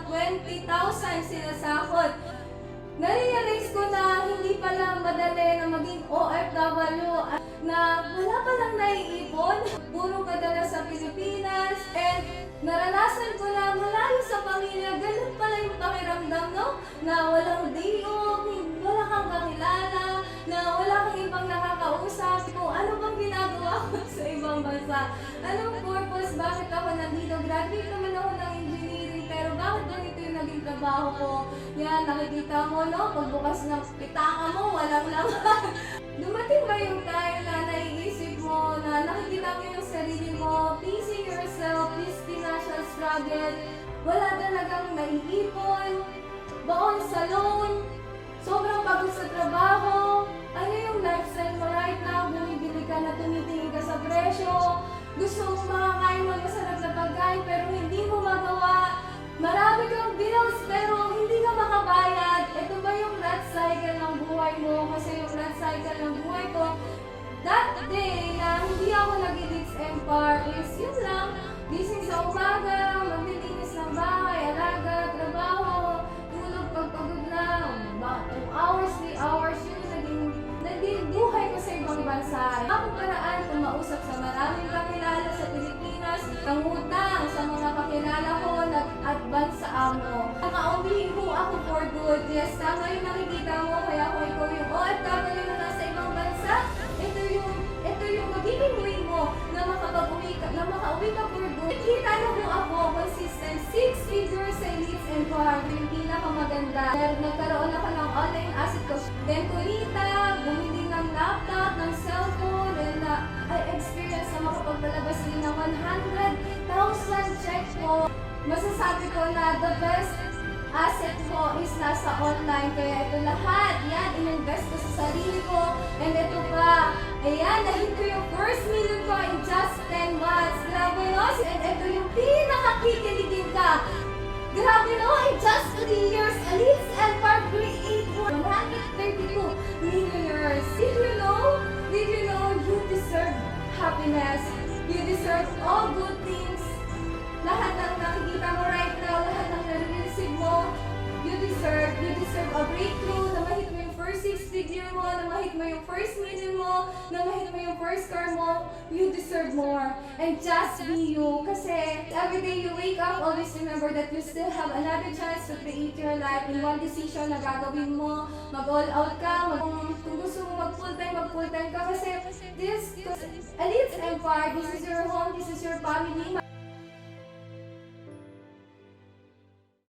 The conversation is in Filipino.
20,000 sinasahod. Narealize ko na hindi pala madali na maging OFW, na wala palang naiipon, puro kadala sa Pilipinas, and naranasan ko na malayo sa pamilya. Ganun pala yung pakiramdam, no? Na walang day off, wala kang kakilala, na wala kang ibang nakakausap. Kung ano bang ginagawa ko sa ibang bansa? Anong purpose? Bakit ako nandito? Graduate naman ako ng engineering, pero bakit ganito yung naging trabaho ko? Yan, nakikita mo, no? Pagbukas ng pitaka mo, walang laman. Dumating ba yung time na naiisip mo, na nakikita mo yung sarili mo, piecing yourself, this financial struggle, wala talagang naiipon, baon sa loan, sobrang pagod sa trabaho, ano yung lifestyle mo right now, bumibili ka na tumitingin ka sa presyo, gusto mo makakain mo masarap na pagkain pero hindi mo magawa, marami kang bills pero hindi ka makabayad. Ito ba yung rat cycle ng buhay mo? Kasi yung rat cycle ng buhay ko, that day na hindi ako nag-Elites Empire is yun lang, gising sa umaga, maglilinis ng bahay, alaga, trabaho, tulog pagpagod na, 2 hours, 3 hours, yun naging buhay ko sa ibang bansa. Ako paraan kung mausap sa maraming kakilala sa Pilipinas, pangutang sa mga kakilala ko, nag-advance sa amo. Nakauwi ho ako for good. Yes, tama yung nakikita mo, kaya kung ikaw yung OFW na nasa ibang bansa, ito yung magiging way mo na makauwi ka for good. Kita na mo ako, consistent 6 figures sa Elites Empire, yung pinakamaganda. Nagkaroon ako ng online asset ko. Then kunita, bumili ng laptop, ng cellphone, and experience na makapagpalabas din ng 100,000 check ko. Masasabi ko na the best asset ko is nasa online. Kaya ito lahat, yan, in-invest ko sa sarili ko. And ito pa, ayan, nahit ko yung first million ko in just 10 months. Grabe no? And ito yung pinakakikiligin ka. Grabe no? In just 3 years, Elites Empire create 132 millionaires. Did you know? You deserve happiness. You deserve all good things. Lahat ng nakikita mo right now, lahat ng nare-receive mo, you deserve a breakthrough, na mahit mo yung first 6 figure mo, na mahit mo yung first million mo, na mahit mo yung first car mo, you deserve more. And just be you. Kasi every day you wake up, always remember that you still have another chance to create your life in one decision na gagawin mo. Mag-all out ka, kung gusto mo mag-full time ka. Kasi this Elites Empire, this is your home, this is your family.